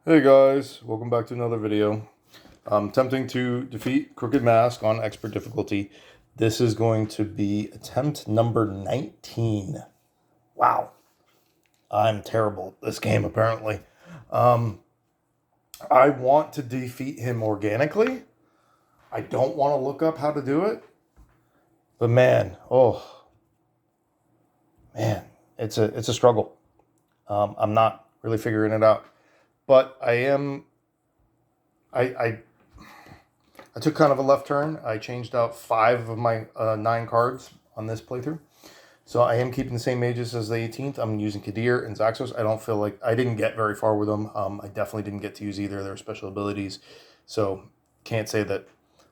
Hey guys, welcome back to another video. I'm attempting to defeat Crooked Mask on expert difficulty. This is going to be attempt number 19. Wow. I'm terrible at this game apparently. I want to defeat him organically. I don't want to look up how to do it. But man, it's a struggle. I'm not really figuring it out. But I took kind of a left turn. I changed out 5 of my 9 cards on this playthrough. So I am keeping the same mages as the 18th. I'm using Kadir and Zaxos. I don't feel like I didn't get very far with them. I definitely didn't get to use either of their special abilities. So can't say that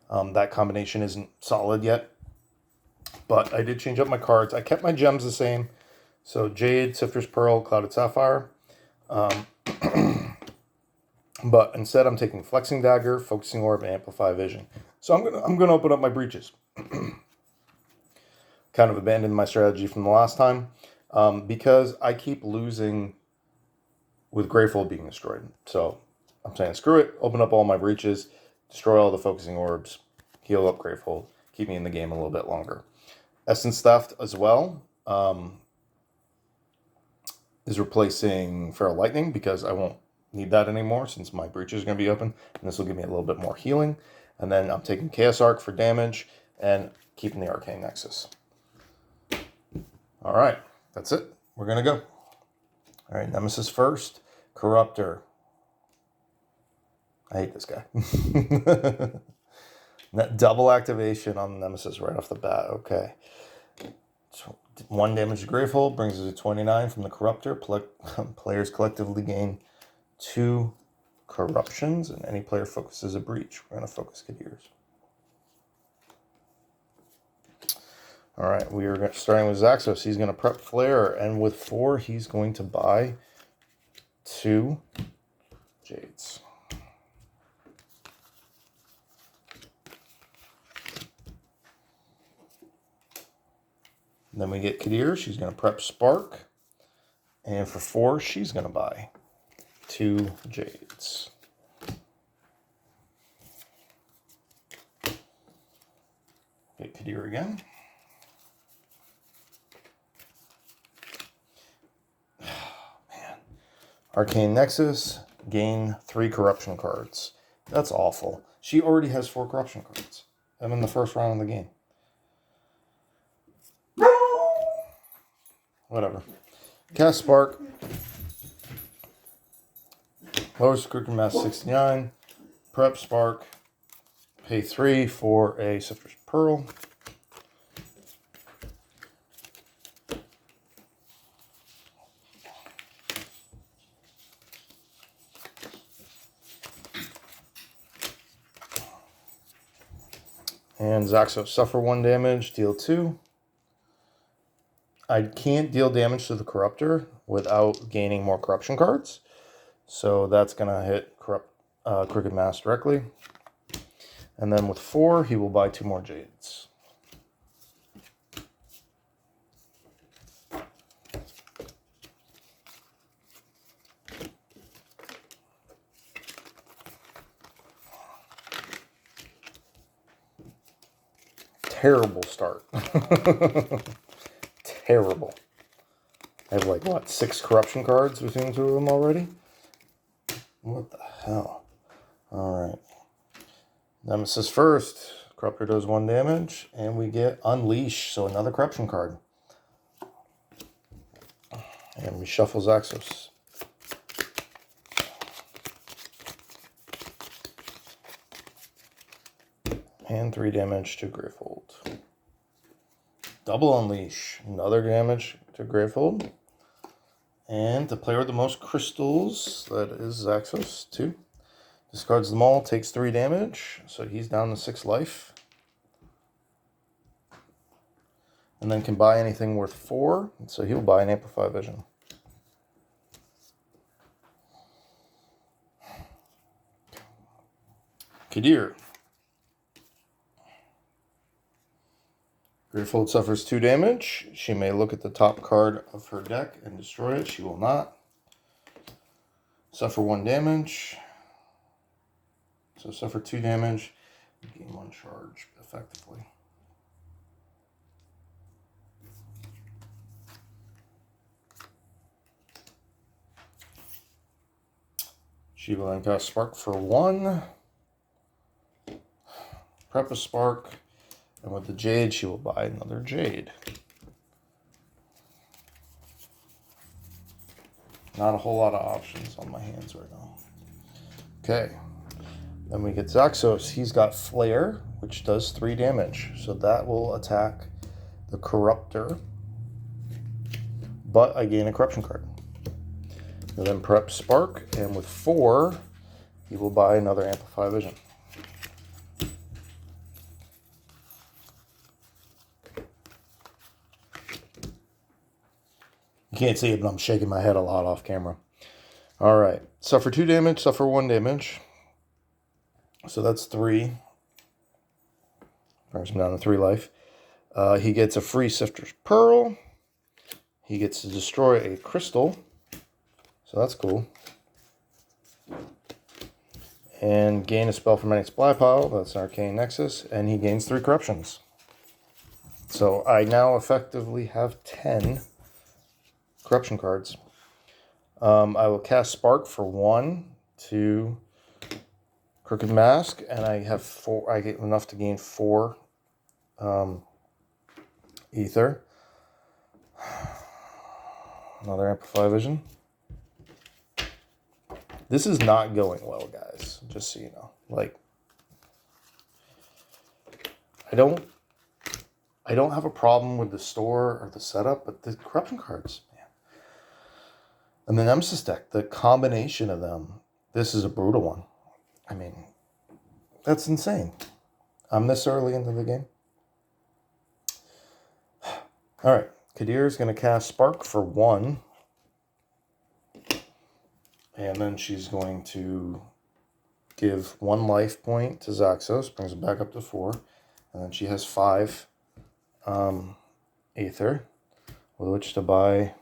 that combination isn't solid yet. But I did change up my cards. I kept my gems the same. So Jade, Sifter's Pearl, Clouded Sapphire. But instead, I'm taking Flexing Dagger, Focusing Orb, and Amplify Vision. So I'm gonna open up my breaches. Kind of abandoned my strategy from the last time because I keep losing with Greyfold being destroyed. So I'm saying screw it, open up all my breaches, destroy all the Focusing Orbs, heal up Greyfold, keep me in the game a little bit longer. Essence Theft as well is replacing Feral Lightning because I won't need that anymore since my breach is going to be open, and this will give me a little bit more healing. And then I'm taking Chaos Arc for damage and keeping the Arcane Nexus. All right, that's it. We're going to go. All right, Nemesis first. Corruptor. I hate this guy. Double activation on Nemesis right off the bat. Okay. 1 damage to Greyfold brings it to 29 from the Corruptor. Players collectively gain 2 corruptions, and any player focuses a breach. We're going to focus Kadir's. All right, we are starting with Zaxos. He's going to prep Flare, and with 4, he's going to buy 2 Jades. Then we get Kadir. She's going to prep Spark, and for 4, she's going to buy 2 Jades. Get Kadir again. Man. Arcane Nexus, gain 3 corruption cards. That's awful. She already has 4 corruption cards. I'm in the first round of the game. Whatever. Cast Spark. Lowers Crooked Mask 69. Prep Spark. Pay 3 for a Sifter's Pearl. And Zaxos, suffer 1 damage, deal 2. I can't deal damage to the Corruptor without gaining more corruption cards. So that's going to hit Crooked Mask directly. And then with 4, he will buy 2 more Jades. Terrible start. Terrible. I have like, what, 6 corruption cards between the 2 of them already? What the hell? Alright. Nemesis first. Corruptor does 1 damage, and we get Unleash, so another corruption card. And we shuffle Zaxos. And 3 damage to Greyfold. Double Unleash, another damage to Greyfold. And the player with the most crystals, that is Zaxos, 2. Discards them all, takes 3 damage, so he's down to 6 life. And then can buy anything worth 4, so he'll buy an Amplify Vision. Kadir. Greyfold suffers 2 damage. She may look at the top card of her deck and destroy it. She will not. Suffer 1 damage. So suffer 2 damage. Gain 1 charge effectively. She will then cast Spark for 1. Prep a Spark. And with the Jade, she will buy another Jade. Not a whole lot of options on my hands right now. Okay. Then we get Zaxos. He's got Flare, which does 3 damage. So that will attack the Corruptor. But I gain a Corruption card. And then prep Spark, and with 4, he will buy another Amplify Vision. You can't see it, but I'm shaking my head a lot off camera. All right. Suffer 2 damage, suffer 1 damage. So that's 3. Brings him down to 3 life. He gets a free Sifter's Pearl. He gets to destroy a crystal. So that's cool. And gain a spell from any supply pile. That's an Arcane Nexus. And he gains 3 corruptions. So I now effectively have 10 corruption cards. I will cast Spark for 1 to Crooked Mask, and I have 4. I get enough to gain 4 Ether. Another Amplify Vision. This is not going well, guys. Just so you know, like I don't have a problem with the store or the setup, but the corruption cards, man. And the Nemesis deck, the combination of them, this is a brutal one. I mean, that's insane. I'm this early into the game. All right, Kadir is going to cast Spark for 1. And then she's going to give 1 life point to Zaxos, brings it back up to 4. And then she has 5 Aether, with which to buy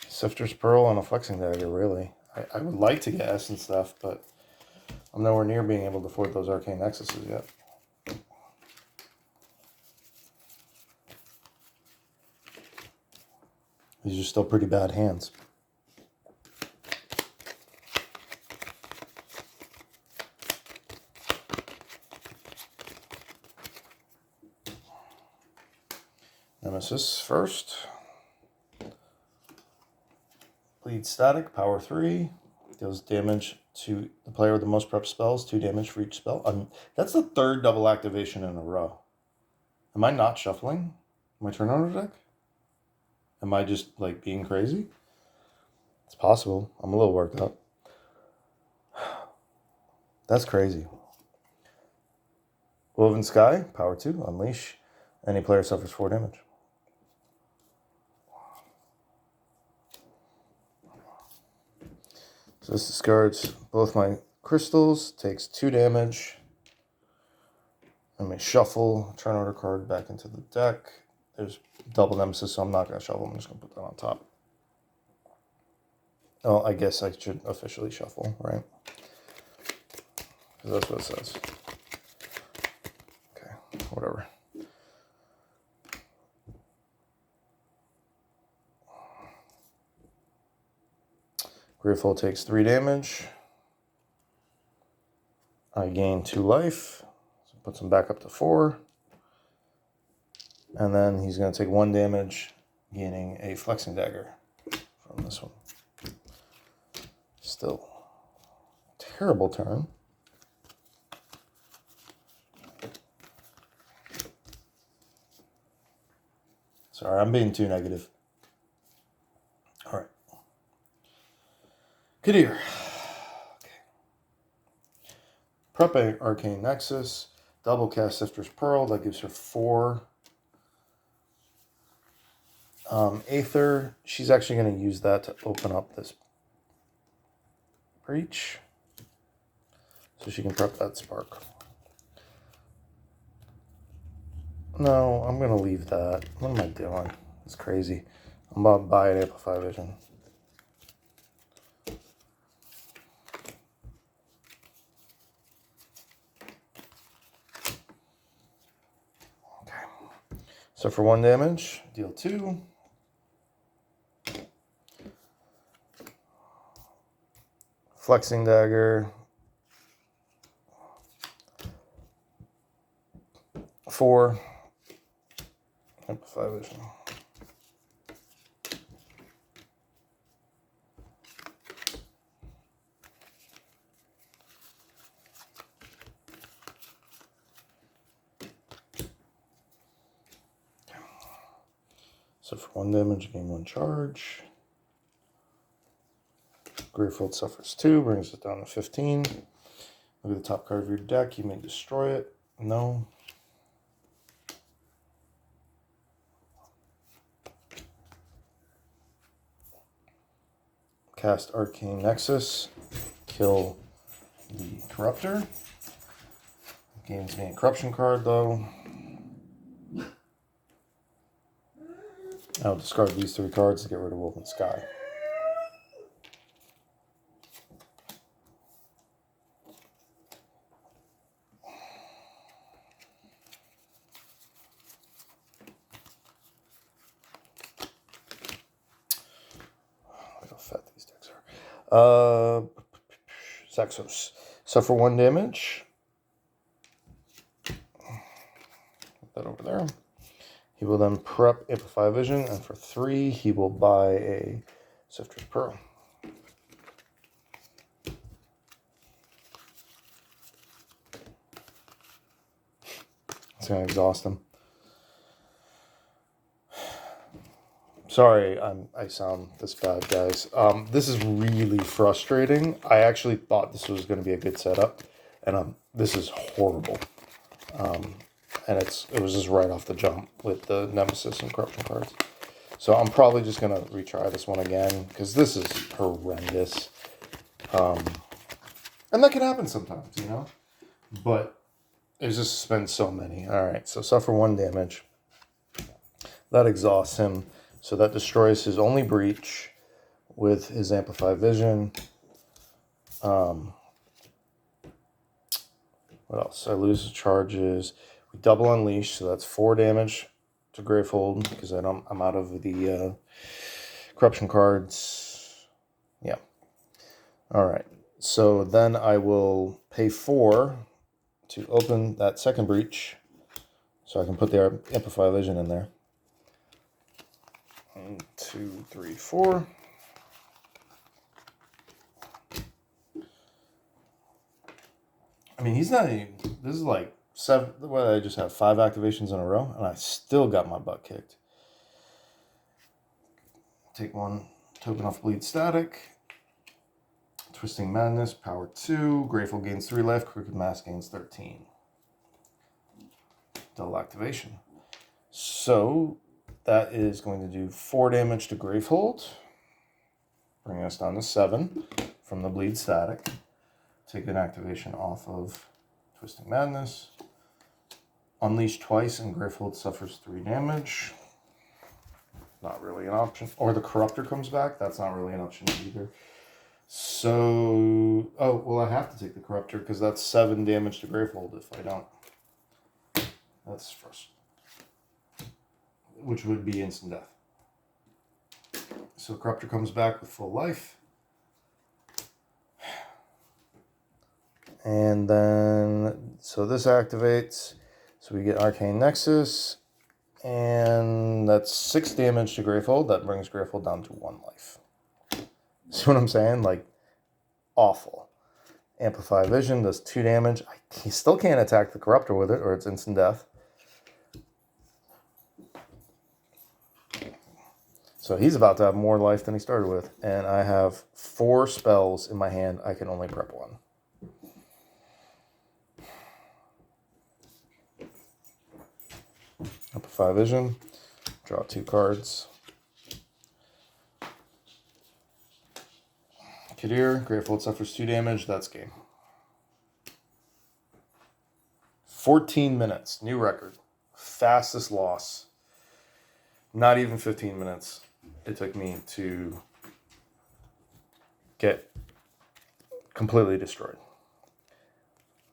Sifter's Pearl and a Flexing Dagger, really. I would like to get Essence stuff, but I'm nowhere near being able to afford those Arcane Nexuses yet. These are still pretty bad hands. Nemesis first. Bleed Static, power 3. Deals damage to the player with the most prep spells, 2 damage for each spell. That's the 3rd double activation in a row. Am I not shuffling my turn order deck? Am I just like being crazy? It's possible. I'm a little worked up. That's crazy. Woven Sky, power 2, unleash. Any player suffers 4 damage. So this discards both my crystals, takes 2 damage. Let me shuffle, turn order card back into the deck. There's double Nemesis, so I'm not going to shuffle. I'm just going to put that on top. Oh, I guess I should officially shuffle, right? Because that's what it says. Okay, whatever. Grateful takes 3 damage. I gain 2 life. So puts him back up to 4. And then he's going to take 1 damage, gaining a Flexing Dagger from this one. Still, terrible turn. Sorry, I'm being too negative. All right. Kadir. Okay. Prep Arcane Nexus. Double cast Sifter's Pearl. That gives her 4 Aether. She's actually going to use that to open up this breach. So she can prep that Spark. No, I'm going to leave that. What am I doing? It's crazy. I'm about to buy an Amplify Vision. So for 1 damage, deal 2. Flexing Dagger. 4. Amplify Vision. So for 1 damage, gain 1 charge. Gravefold suffers 2, brings it down to 15. Look at the top card of your deck. You may destroy it. No. Cast Arcane Nexus. Kill the Corruptor. Gains me a Corruption card, though. I'll discard these 3 cards to get rid of Woven Sky. Look how fat these decks are. Zaxos. Suffer 1 damage. Put that over there. He will then prep Amplify Vision, and for 3, he will buy a Sifter's Pearl. It's going to exhaust him. Sorry, I sound this bad, guys. This is really frustrating. I actually thought this was going to be a good setup, and this is horrible. And it was just right off the jump with the Nemesis and Corruption cards. So I'm probably just going to retry this one again, because this is horrendous. And that can happen sometimes, you know? But it's just been so many. Alright, so suffer 1 damage. That exhausts him. So that destroys his only breach with his Amplify Vision. What else? I lose the charges. We double Unleash, so that's 4 damage to Gravefold because I'm out of the Corruption cards. Yeah. All right. So then I will pay 4 to open that second breach, so I can put the Amplify Vision in there. 1, 2, 3, 4. I mean, he's not even, this is like 7, what, I just have 5 activations in a row, and I still got my butt kicked. Take 1 token off Bleed Static. Twisting Madness, power 2. Grateful gains 3 life. Crooked Mask gains 13. Double activation. So that is going to do 4 damage to Gravehold, bringing us down to 7 from the Bleed Static. Take an activation off of Twisting Madness. Unleash twice and Gravehold suffers 3 damage. Not really an option. Or the Corruptor comes back. That's not really an option either. So, oh, well, I have to take the Corruptor because that's 7 damage to Gravehold if I don't. That's first. Which would be instant death. So Corruptor comes back with full life. And then, so this activates. So we get Arcane Nexus. And that's 6 damage to Gravehold. That brings Gravehold down to 1 life. See what I'm saying? Like, awful. Amplify Vision does 2 damage. He still can't attack the Corruptor with it, or it's instant death. So he's about to have more life than he started with. And I have 4 spells in my hand. I can only prep 1. Amplify Vision. Draw 2 cards. Kadir, Gravefold suffers 2 damage. That's game. 14 minutes. New record. Fastest loss. Not even 15 minutes it took me to get completely destroyed.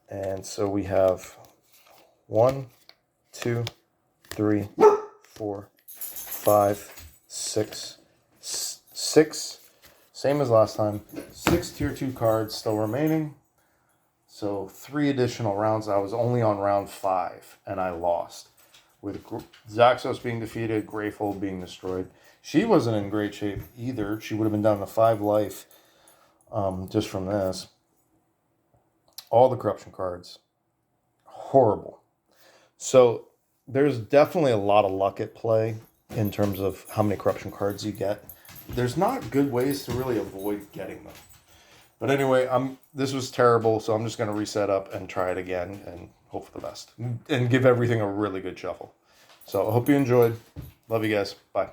And so we have 1, 2, 3, 4, 5, 6, 6. Same as last time. 6 tier 2 cards still remaining. So 3 additional rounds. I was only on round 5 and I lost. With Zaxos being defeated, Greyfold being destroyed. She wasn't in great shape either. She would have been down to 5 life just from this. All the corruption cards. Horrible. So there's definitely a lot of luck at play in terms of how many corruption cards you get. There's not good ways to really avoid getting them. But anyway, this was terrible, so I'm just going to reset up and try it again and hope for the best. And give everything a really good shuffle. So I hope you enjoyed. Love you guys. Bye.